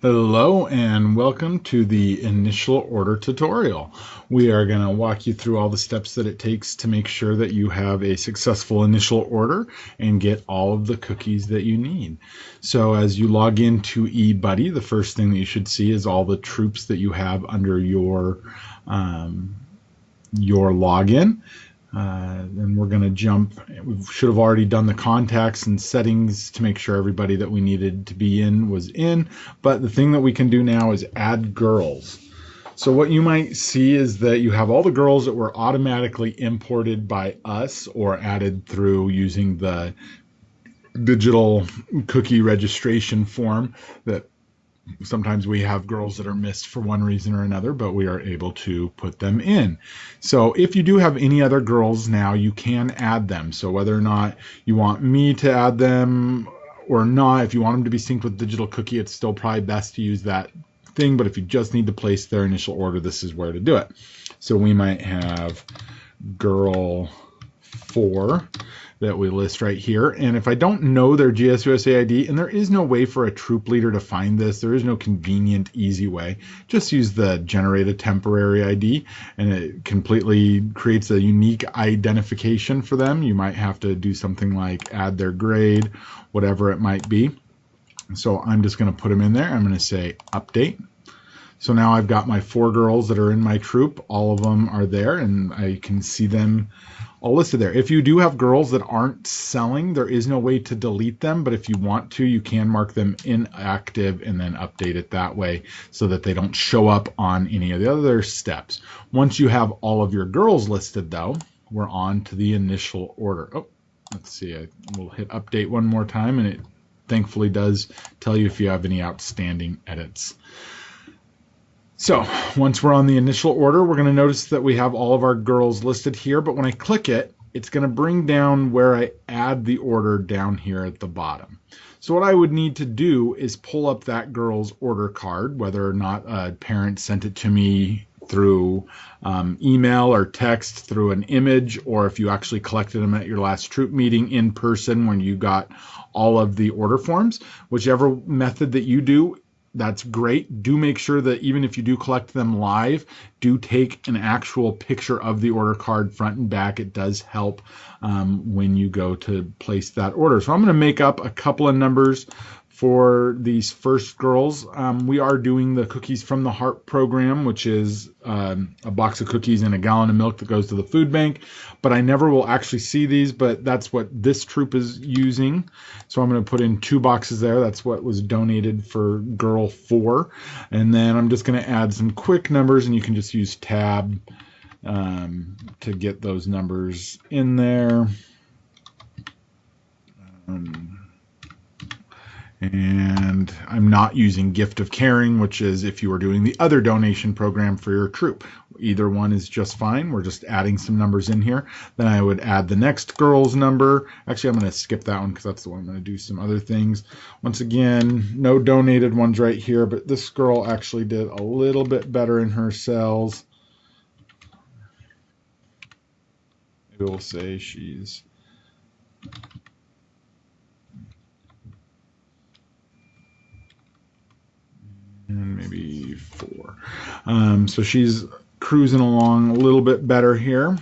Hello and welcome to the initial order tutorial. We are going to walk you through all the steps that it takes to make sure that you have a successful initial order and get all of the cookies that you need. So as you log into eBuddy, the first thing that you should see is all the troops that you have under your login. Then we're going to jump. We should have already done the contacts and settings to make sure everybody that we needed to be in was in. But the thing that we can do now is add girls. So what you might see is that you have all the girls that were automatically imported by us or added through using the digital cookie registration form that sometimes we have girls that are missed for one reason or another, but we are able to put them in. So if you do have any other girls now, you can add them. So whether or not you want me to add them or not, if you want them to be synced with digital cookie, it's still probably best to use that thing. But if you just need to place their initial order, this is where to do it. So we might have girl 4 that we list right here. And if I don't know their GSUSA ID, and there is no way for a troop leader to find this, there is no convenient, easy way, just use the generate a temporary ID, and it completely creates a unique identification for them. You might have to do something like add their grade, whatever it might be. So I'm just going to put them in there. I'm going to say update. So now I've got my 4 girls that are in my troop. All of them are there, and I can see them all listed there. If you do have girls that aren't selling, there is no way to delete them, but if you want to, you can mark them inactive and then update it that way so that they don't show up on any of the other steps. Once you have all of your girls listed, though, we're on to the initial order. Oh, let's see. We'll hit update one more time, and it thankfully does tell you if you have any outstanding edits. So once we're on the initial order, we're going to notice that we have all of our girls listed here, but when I click it, it's going to bring down where I add the order down here at the bottom. So what I would need to do is pull up that girl's order card, whether or not a parent sent it to me through email or text, through an image, or if you actually collected them at your last troop meeting in person when you got all of the order forms. Whichever method that you do, that's great. Do make sure that even if you do collect them live, do take an actual picture of the order card front and back. It does help when you go to place that order. So I'm going to make up a couple of numbers for these first girls. We are doing the Cookies from the Heart program, which is a box of cookies and a gallon of milk that goes to the food bank. But I never will actually see these, but that's what this troop is using. So I'm going to put in 2 boxes there. That's what was donated for girl 4. And then I'm just going to add some quick numbers, and you can just use tab to get those numbers in there. And I'm not using Gift of Caring, which is if you were doing the other donation program for your troop. Either one is just fine. We're just adding some numbers in here. Then I would add the next girl's number. Actually, I'm going to skip that one because that's the one I'm going to do some other things. Once again, no donated ones right here, but this girl actually did a little bit better in her sales. Maybe we'll say she's... and maybe 4. So she's cruising along a little bit better here.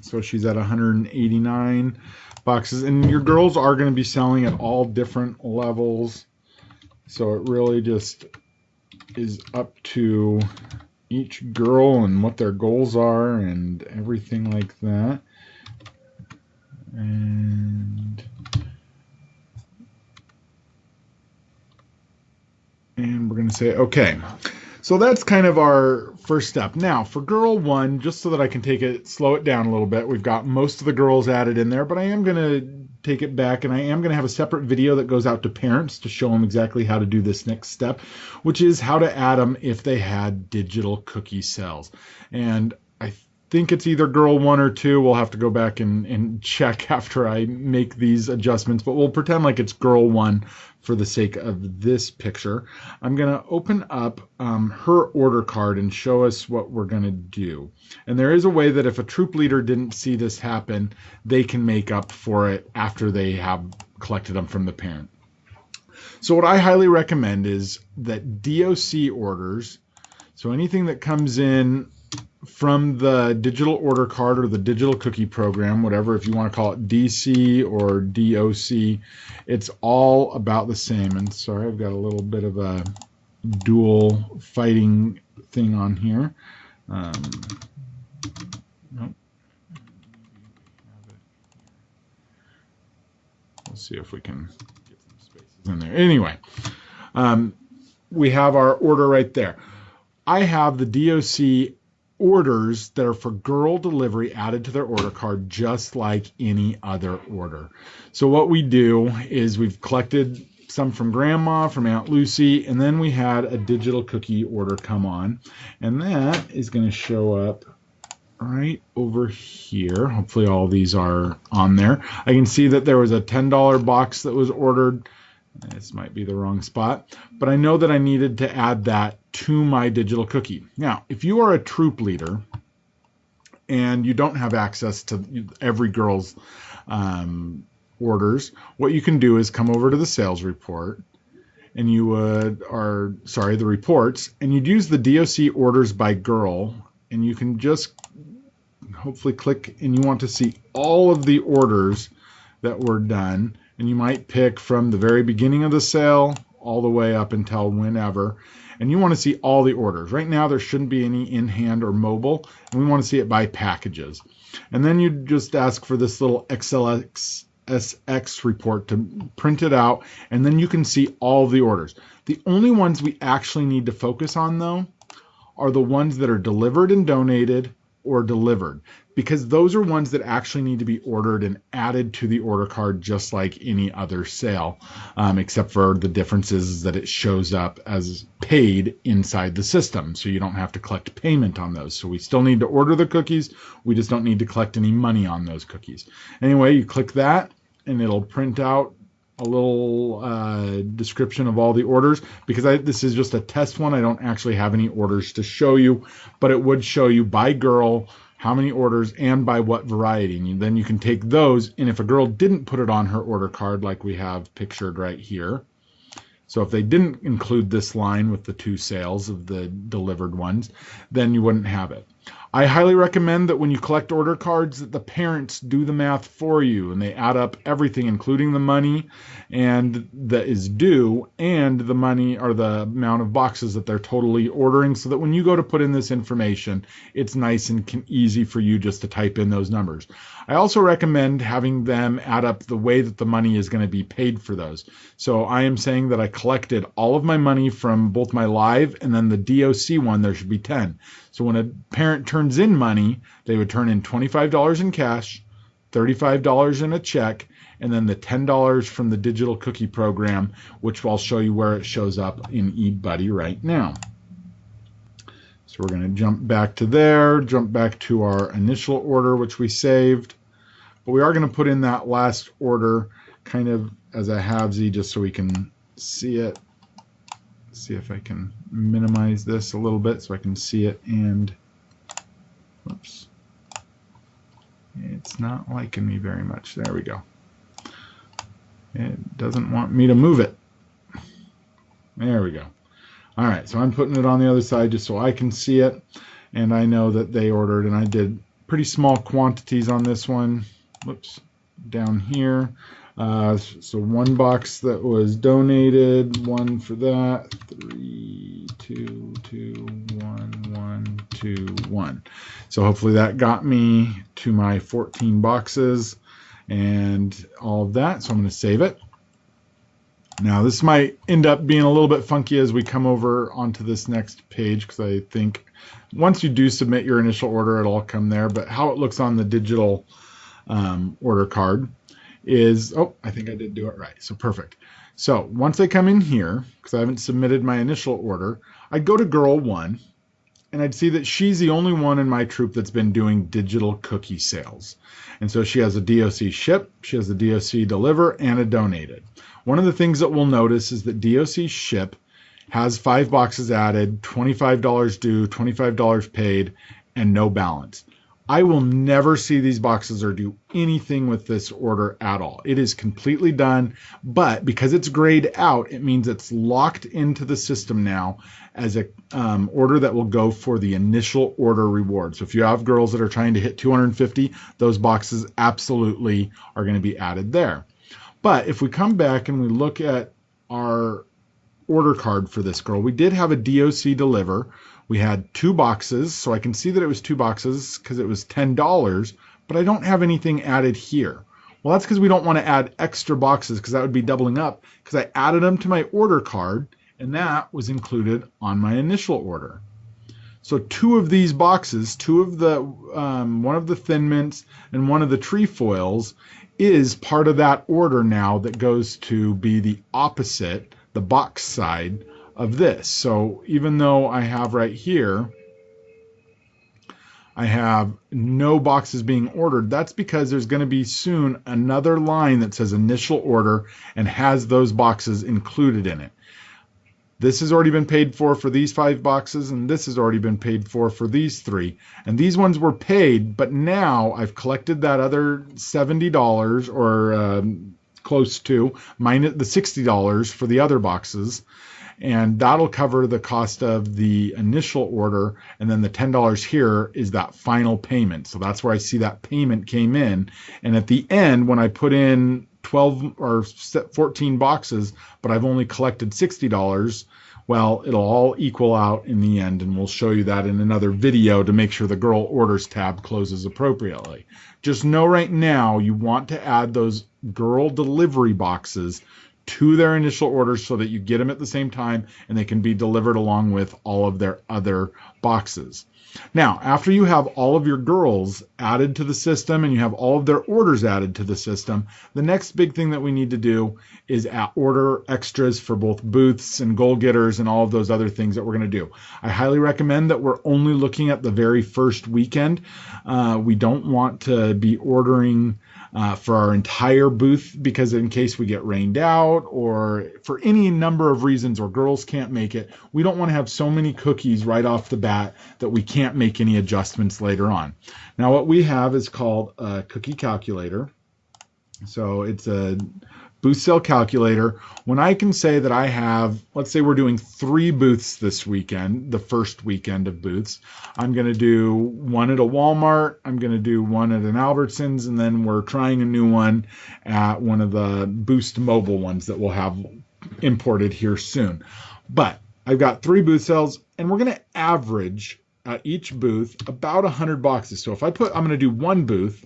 So she's at 189 boxes. And your girls are going to be selling at all different levels. So it really just is up to each girl and what their goals are and everything like that. And we're going to say, okay. So that's kind of our first step. Now, for girl 1, just so that I can slow it down a little bit, we've got most of the girls added in there, but I am going to take it back, and I am going to have a separate video that goes out to parents to show them exactly how to do this next step, which is how to add them if they had digital cookie cells. And I think it's either girl 1 or 2. We'll have to go back and check after I make these adjustments, but we'll pretend like it's girl 1 for the sake of this picture. I'm going to open up her order card and show us what we're going to do. And there is a way that if a troop leader didn't see this happen, they can make up for it after they have collected them from the parent. So what I highly recommend is that DOC orders, so anything that comes in from the digital order card or the digital cookie program, whatever, if you want to call it DC or DOC, it's all about the same. And sorry, I've got a little bit of a dual fighting thing on here. Nope. Let's see if we can get some spaces in there. Anyway, we have our order right there. I have the DOC orders that are for girl delivery added to their order card just like any other order. So what we do is we've collected some from Grandma, from Aunt Lucy, and then we had a digital cookie order come on, and that is going to show up right over here. Hopefully all these are on there. I can see that there was a $10 box that was ordered. This might be the wrong spot, but I know that I needed to add that to my digital cookie. Now, if you are a troop leader and you don't have access to every girl's orders, what you can do is come over to the sales report, and the reports, and you'd use the DOC orders by girl, and you can just hopefully click, and you want to see all of the orders that were done. And you might pick from the very beginning of the sale all the way up until whenever. And you want to see all the orders. Right now there shouldn't be any in hand or mobile, and we want to see it by packages. And then you just ask for this little XLSX report to print it out, and then you can see all the orders. The only ones we actually need to focus on, though, are the ones that are delivered and donated or delivered, because those are ones that actually need to be ordered and added to the order card just like any other sale, except for the difference is that it shows up as paid inside the system, so you don't have to collect payment on those. So we still need to order the cookies, we just don't need to collect any money on those cookies. Anyway, you click that and it'll print out a little description of all the orders. Because this is just a test one, I don't actually have any orders to show you, but it would show you by girl how many orders and by what variety. And then you can take those, and if a girl didn't put it on her order card like we have pictured right here, so if they didn't include this line with the 2 sales of the delivered ones, then you wouldn't have it. I highly recommend that when you collect order cards that the parents do the math for you and they add up everything, including the money and that is due and the money or the amount of boxes that they're totally ordering, so that when you go to put in this information, it's nice and easy for you just to type in those numbers. I also recommend having them add up the way that the money is going to be paid for those. So I am saying that I collected all of my money from both my live and then the DOC one, there should be 10. So when a parent turns in money, they would turn in $25 in cash, $35 in a check, and then the $10 from the digital cookie program, which I'll show you where it shows up in eBuddy right now. So we're going to jump back to there, jump back to our initial order, which we saved. But we are going to put in that last order kind of as a halvesy just so we can see it. See if I can minimize this a little bit so I can see it, and whoops, it's not liking me very much. There we go. It doesn't want me to move it. There we go. All right, so I'm putting it on the other side just so I can see it, and I know that they ordered, and I did pretty small quantities on this one. Whoops, down here. So 1 box that was donated, 1 for that, 3, 2, 2, 1, 1, 2, 1. So hopefully that got me to my 14 boxes and all of that. So I'm going to save it. Now this might end up being a little bit funky as we come over onto this next page, because I think once you do submit your initial order, it'll all come there. But how it looks on the digital order card is, oh, I think I did do it right. So perfect. So once I come in here, because I haven't submitted my initial order, I'd go to girl 1, and I'd see that she's the only one in my troop that's been doing digital cookie sales. And so she has a DOC ship, she has a DOC deliver, and a donated. One of the things that we'll notice is that DOC ship has 5 boxes added, $25 due, $25 paid, and no balance. I will never see these boxes or do anything with this order at all. It is completely done, but because it's grayed out, it means it's locked into the system now as a order that will go for the initial order reward. So if you have girls that are trying to hit 250, those boxes absolutely are going to be added there. But if we come back and we look at our order card for this girl, we did have a DOC deliver. We had 2 boxes, so I can see that it was 2 boxes because it was $10, but I don't have anything added here. Well, that's because we don't want to add extra boxes because that would be doubling up, because I added them to my order card and that was included on my initial order. So 2 of these boxes, 2 of the one of the Thin Mints and one of the trefoils is part of that order now that goes to be the opposite, the box side of this. So even though I have right here, I have no boxes being ordered, that's because there's going to be soon another line that says initial order and has those boxes included in it. This has already been paid for these 5 boxes, and this has already been paid for these 3. And these ones were paid, but now I've collected that other $70 or close to, minus the $60 for the other boxes. And that'll cover the cost of the initial order, and then the $10 here is that final payment. So that's where I see that payment came in. And at the end, when I put in 12 or 14 boxes, but I've only collected $60, well, it'll all equal out in the end, and we'll show you that in another video to make sure the girl orders tab closes appropriately. Just know right now you want to add those girl delivery boxes to their initial orders so that you get them at the same time and they can be delivered along with all of their other boxes. Now, after you have all of your girls added to the system and you have all of their orders added to the system, the next big thing that we need to do is order extras for both booths and goal getters and all of those other things that we're going to do. I highly recommend that we're only looking at the very first weekend. We don't want to be ordering for our entire booth, because in case we get rained out or for any number of reasons or girls can't make it, we don't want to have so many cookies right off the bat that we can't make any adjustments later on. Now what we have is called a cookie calculator. So it's a booth sale calculator. When I can say that I have, let's say we're doing 3 booths this weekend, the first weekend of booths, I'm going to do one at a Walmart, I'm going to do one at an Albertsons, and then we're trying a new one at one of the Boost mobile ones that we'll have imported here soon. But I've got 3 booth sales, and we're going to average at each booth about 100 boxes. So if I'm going to do 1 booth,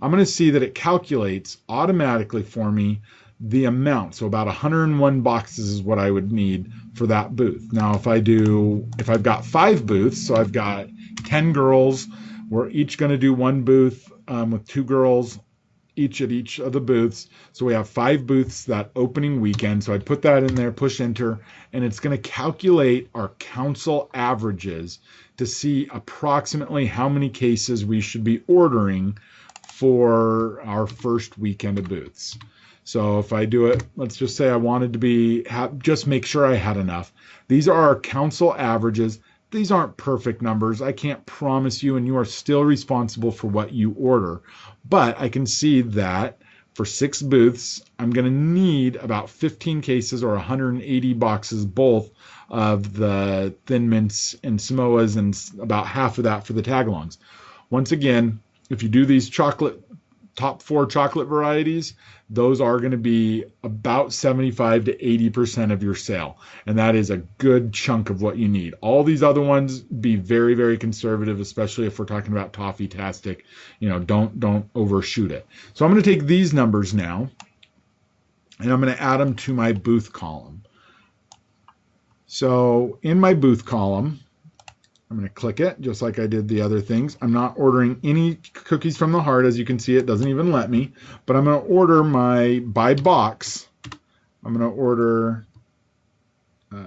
I'm going to see that it calculates automatically for me the amount. So about 101 boxes is what I would need for that booth. Now, if I've got 5 booths, so I've got 10 girls, we're each going to do 1 booth with 2 girls each at each of the booths. So we have 5 booths that opening weekend. So I'd put that in there, push enter, and it's going to calculate our council averages to see approximately how many cases we should be ordering for our first weekend of booths. So if I do it, let's just say I wanted to just make sure I had enough. These are our council averages. These aren't perfect numbers. I can't promise you, and you are still responsible for what you order. But I can see that for 6 booths, I'm going to need about 15 cases or 180 boxes, both of the Thin Mints and Samoas, and about half of that for the tagalongs. Once again, if you do these top 4 chocolate varieties, those are going to be about 75 to 80% of your sale. And that is a good chunk of what you need. All these other ones, be very, very conservative, especially if we're talking about Toffee-tastic. Don't overshoot it. So I'm going to take these numbers now, and I'm going to add them to my booth column. So in my booth column, I'm going to click it just like I did the other things. I'm not ordering any cookies from the heart. As you can see, it doesn't even let me. But I'm going to order my by box. I'm going to order, where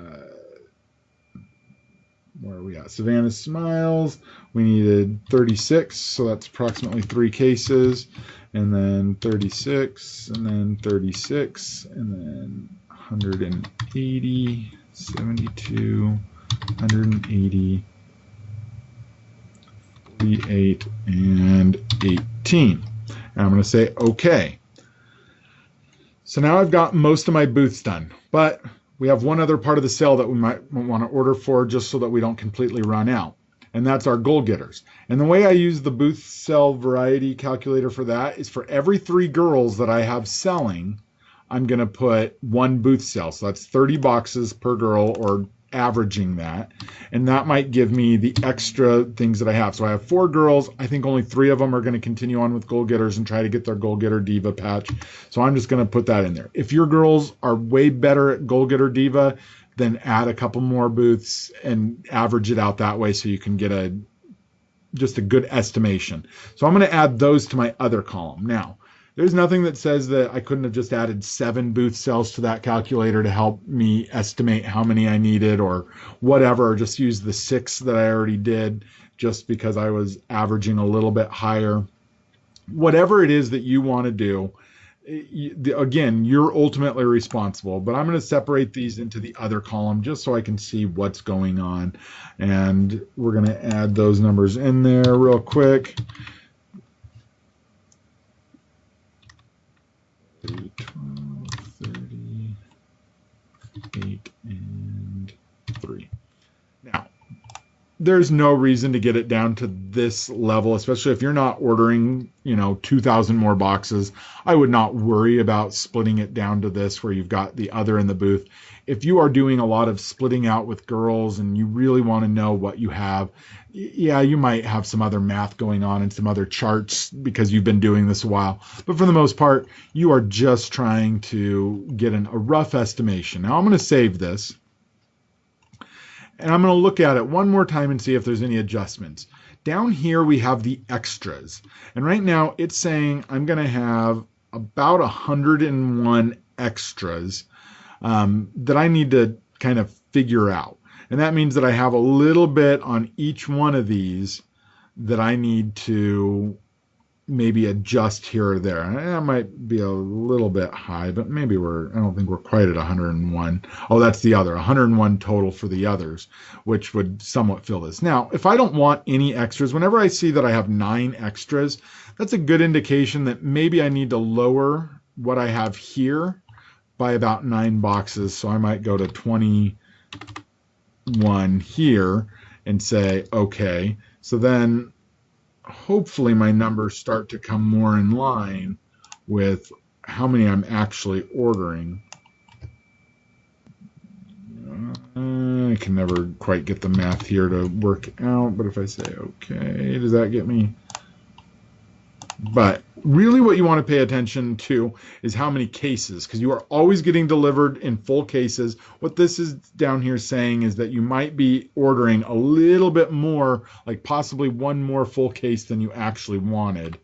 are we at? Savannah Smiles. We needed 36, so that's approximately 3 cases. And then 36, and then 36, and then 180, 72, 180. 38 and 18. And I'm going to say OK. So now I've got most of my booths done, but we have one other part of the sale that we might want to order for just so that we don't completely run out. And that's our goal getters. And the way I use the booth sell variety calculator for that is for every 3 girls that I have selling, I'm going to put 1 booth sell. So that's 30 boxes per girl, or averaging that. And that might give me the extra things that I have. So I have 4 girls. I think only 3 of them are going to continue on with goal getters and try to get their goal getter diva patch. So I'm just going to put that in there. If your girls are way better at goal getter diva, then add a couple more booths and average it out that way so you can get just a good estimation. So I'm going to add those to my other column. Now, there's nothing that says that I couldn't have just added 7 booth cells to that calculator to help me estimate how many I needed or whatever, or just use the 6 that I already did just because I was averaging a little bit higher. Whatever it is that you want to do, again, you're ultimately responsible, but I'm going to separate these into the other column just so I can see what's going on. And we're going to add those numbers in there real quick. 12, 30, 8, and 3. Now, there's no reason to get it down to this level, especially if you're not ordering, 2,000 more boxes. I would not worry about splitting it down to this where you've got the other in the booth. If you are doing a lot of splitting out with girls and you really want to know what you have, yeah, you might have some other math going on and some other charts because you've been doing this a while. But for the most part, you are just trying to get a rough estimation. Now I'm going to save this. And I'm going to look at it one more time and see if there's any adjustments. Down here we have the extras. And right now it's saying I'm going to have about 101 extras that I need to kind of figure out. And that means that I have a little bit on each one of these that I need to maybe adjust here or there. That might be a little bit high, but maybe I don't think we're quite at 101. Oh, that's the other, 101 total for the others, which would somewhat fill this. Now, if I don't want any extras, whenever I see that I have 9 extras, that's a good indication that maybe I need to lower what I have here by about 9 boxes. So I might go to 21 here and say, okay. So then hopefully my numbers start to come more in line with how many I'm actually ordering. I can never quite get the math here to work out, but if I say okay, does that get me? But really what you want to pay attention to is how many cases, because you are always getting delivered in full cases. What this is down here saying is that you might be ordering a little bit more, like possibly 1 more full case than you actually wanted.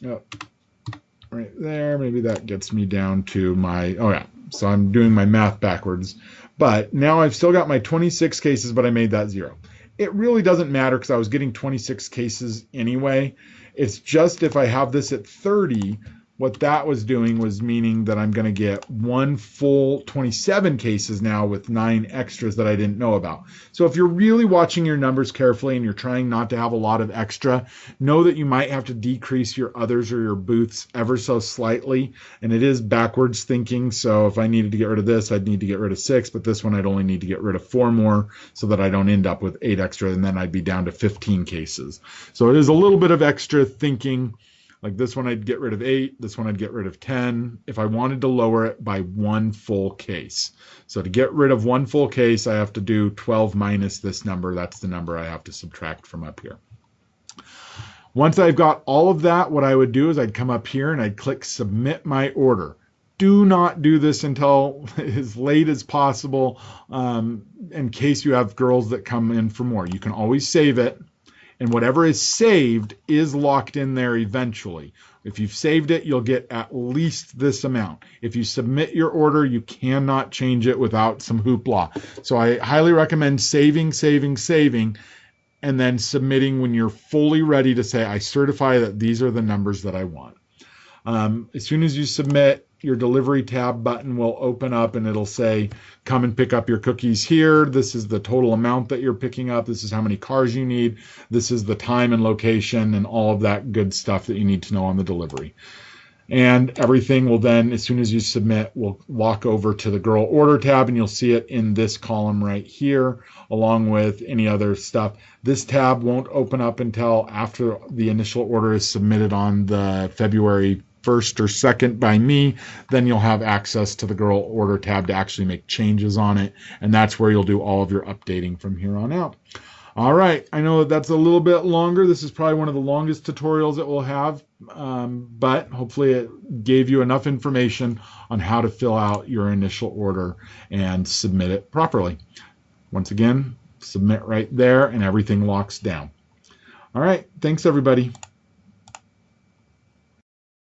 Right there, maybe that gets me down to my, oh yeah, so I'm doing my math backwards. But now I've still got my 26 cases, but I made that 0. It really doesn't matter because I was getting 26 cases anyway. It's just if I have this at 30, what that was doing was meaning that I'm going to get 1 full 27 cases now with 9 extras that I didn't know about. So if you're really watching your numbers carefully and you're trying not to have a lot of extra, know that you might have to decrease your others or your booths ever so slightly. And it is backwards thinking. So if I needed to get rid of this, I'd need to get rid of 6, but this one I'd only need to get rid of 4 more so that I don't end up with 8 extra, and then I'd be down to 15 cases. So it is a little bit of extra thinking. Like this one I'd get rid of 8, this one I'd get rid of 10 if I wanted to lower it by 1 full case. So to get rid of 1 full case, I have to do 12 minus this number. That's the number I have to subtract from up here. Once I've got all of that, what I would do is I'd come up here and I'd click Submit My Order. Do not do this until as late as possible in case you have girls that come in for more. You can always save it. And whatever is saved is locked in there eventually. If you've saved it, you'll get at least this amount. If you submit your order, you cannot change it without some hoopla. So I highly recommend saving, and then submitting when you're fully ready to say, I certify that these are the numbers that I want. As soon as you submit, your delivery tab button will open up and it'll say, come and pick up your cookies here. This is the total amount that you're picking up. This is how many cars you need. This is the time and location and all of that good stuff that you need to know on the delivery. And everything will then, as soon as you submit, will walk over to the girl order tab, and you'll see it in this column right here, along with any other stuff. This tab won't open up until after the initial order is submitted on the February 1st or 2nd by me. Then you'll have access to the girl order tab to actually make changes on it, and that's where you'll do all of your updating from here on out. All right, I know that's a little bit longer. This is probably one of the longest tutorials that we'll have, but hopefully it gave you enough information on how to fill out your initial order and submit it properly. Once again, submit right there and everything locks down. All right, thanks everybody.